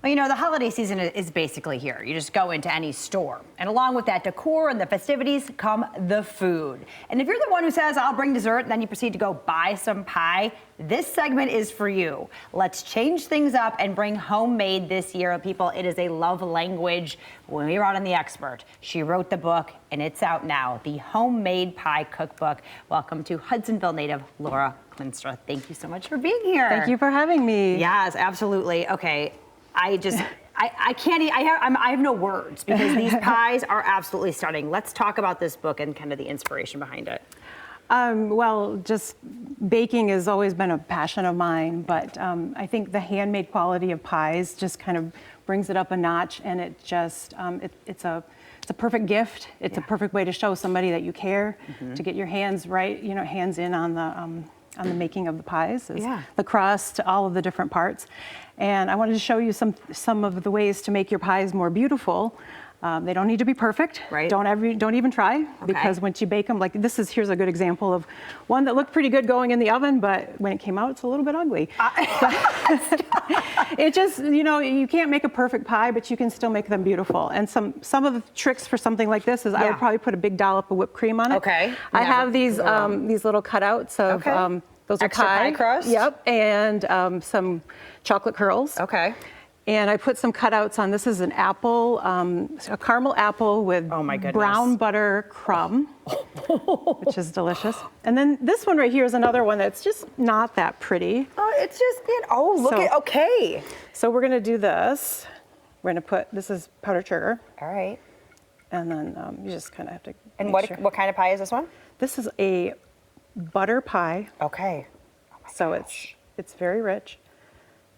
Well, you know, the holiday season is basically here. You just go into any store. And along with that decor and the festivities come the food. And if you're the one who says, I'll bring dessert, and then you proceed to go buy some pie, this segment is for you. Let's change things up and bring homemade this year. People, it is a love language. We brought in the expert. She wrote the book, and it's out now, the Homemade Pie Cookbook. Welcome to Hudsonville native Laura Klinstra. Thank you so much for being here. Thank you for having me. Yes, absolutely. Okay. I can't eat, I have no words because these pies are absolutely stunning. Let's talk about this book and kind of the inspiration behind it. Well, just baking has always been a passion of mine, but I think the handmade quality of pies just kind of brings it up a notch, and it just, it's a perfect gift. It's a perfect way to show somebody that you care, to get your hands right, you know, hands in on the making of the pies, the crust, all of the different parts. And I wanted to show you some of the ways to make your pies more beautiful. They don't need to be perfect. Right. Don't even try, because once you bake them, like here's a good example of one that looked pretty good going in the oven, but when it came out, it's a little bit ugly. It just, you know, you can't make a perfect pie, but you can still make them beautiful. And some of the tricks for something like this is I would probably put a big dollop of whipped cream on it. Okay. I have these little cutouts of those extra are pie crust. Yep, and some chocolate curls. Okay. And I put some cutouts on. This is an apple, a caramel apple with brown butter crumb, which is delicious. And then this one right here is another one that's just not that pretty. Oh, it's just, look at, okay. So we're gonna do this. We're gonna put, this is powdered sugar. All right. And then you just kind of have to. And what kind of pie is this one? This is a butter pie. Okay. Oh so it's very rich.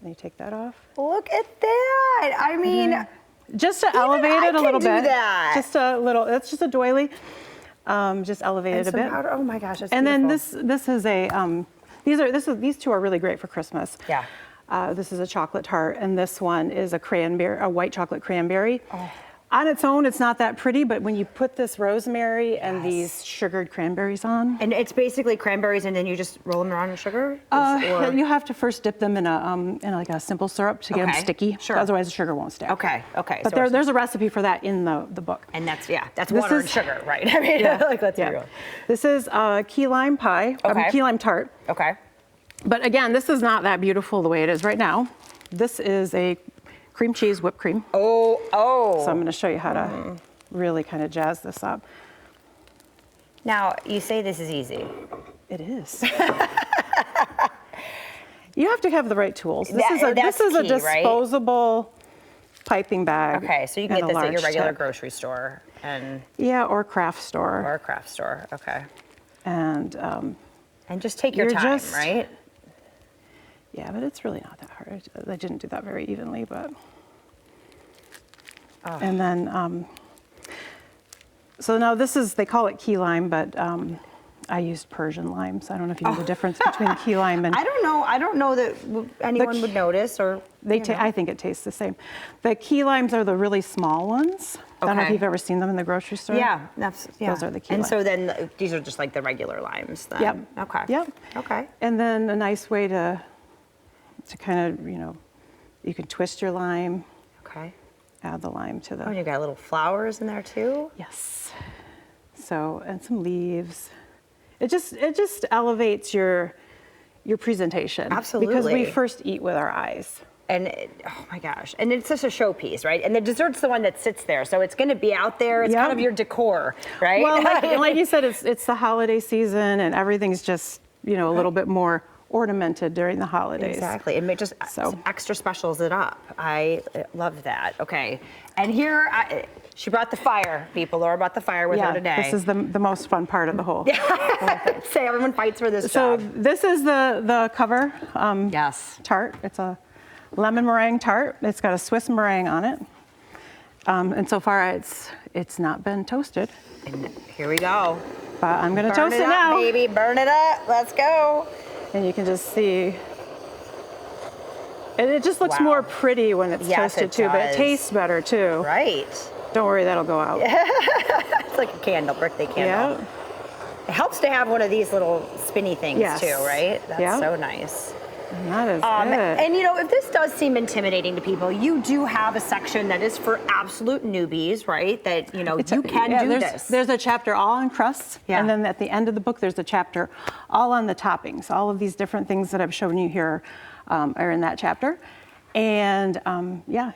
And you take that off. Look at that. I mean, just to elevate it a little bit. That. Just a little. That's just a doily. Just elevate it a bit. Powder, oh my gosh, that's and beautiful. then this is a these two are really great for Christmas. Yeah. This is a chocolate tart, and this one is a white chocolate cranberry. Oh. On its own, it's not that pretty, but when you put this rosemary and these sugared cranberries on. And it's basically cranberries, and then you just roll them around in sugar? You have to first dip them in like a simple syrup to get them sticky. Sure. Otherwise, the sugar won't stick. Okay. But there's a recipe for that in the book. And that's water and sugar, right? I mean, let's be real. This is key lime pie, key lime tart. Okay. But again, this is not that beautiful the way it is right now. This is a cream cheese whipped cream. Oh. So I'm going to show you how to really kind of jazz this up. Now, you say this is easy. It is. You have to have the right tools. This is a disposable piping bag. Okay, so you can get this at your regular grocery store. Or craft store. Okay. And just take your time, right? Yeah, but it's really not that hard. I didn't do that very evenly, but. And then, so now this is, they call it key lime, but I used Persian lime, so I don't know if you know the difference between key lime and. I don't know that anyone would notice, or. I think it tastes the same. The key limes are the really small ones. I don't know if you've ever seen them in the grocery store. Yeah, those are the key limes. And so then these are just like the regular limes then? Yep. Okay. Yep. Okay. And then a nice way to kind of, you can twist your lime. Okay. Add the lime to the. Oh, you got little flowers in there too? Yes. So, and some leaves. It just elevates your presentation. Absolutely. Because we first eat with our eyes. And oh my gosh, and it's such a showpiece, right? And the dessert's the one that sits there, so it's going to be out there. It's kind of your decor, right? Well, like you said, it's the holiday season, and everything's just a little bit more ornamented during the holidays. Exactly, and just extra specials it up. I love that. Okay, and here she brought the fire. Laura brought the fire with her today. This is the most fun part of the whole. Say everyone fights for this job. So this is the cover tart. It's a lemon meringue tart. It's got a Swiss meringue on it, and so far it's not been toasted. And here we go. But I'm gonna toast it now, baby. Burn it up. Let's go. And you can just see, and it just looks more pretty when it's toasted too, but it tastes better too. Right. Don't worry, that'll go out. It's like a candle, birthday candle. Yeah. It helps to have one of these little spinny things too, right? That's so nice. That is it. And you know, if this does seem intimidating to people, you do have a section that is for absolute newbies, right? That, you know, you can do this. There's a chapter all on crusts, and then at the end of the book, there's a chapter all on the toppings. All of these different things that I've shown you here are in that chapter. And yeah,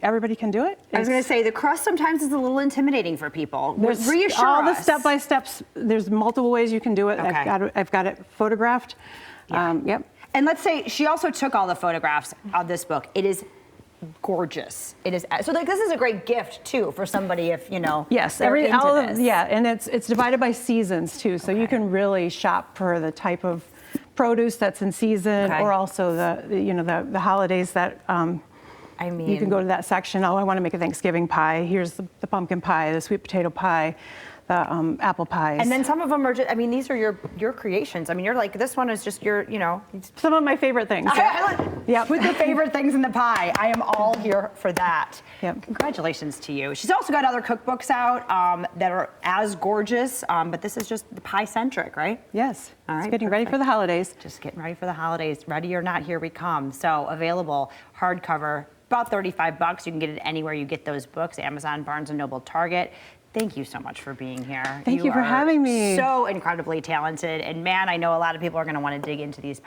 everybody can do it. I was going to say, the crust sometimes is a little intimidating for people. There's Reassure all the us. step-by-steps. There's multiple ways you can do it. Okay. I've got it photographed. Yep. And let's say she also took all the photographs of this book. It is gorgeous. It is so like this is a great gift too for somebody if you know. Yes, they're into this. Yeah, and it's divided by seasons too, so you can really shop for the type of produce that's in season, or also the holidays that. I mean, you can go to that section. Oh, I want to make a Thanksgiving pie. Here's the pumpkin pie, the sweet potato pie, the apple pies. And then some of them are just, I mean, these are your creations. I mean, you're like, this one is just your, you know. Some of my favorite things. Yeah. Put the favorite things in the pie. I am all here for that. Yep. Congratulations to you. She's also got other cookbooks out that are as gorgeous, but this is just the pie-centric, right? Yes. All right, it's getting ready for the holidays. Just getting ready for the holidays. Ready or not, here we come. So available hardcover, about $35. You can get it anywhere you get those books, Amazon, Barnes & Noble, Target. Thank you so much for being here. Thank you for having me. So incredibly talented. And man, I know a lot of people are going to want to dig into these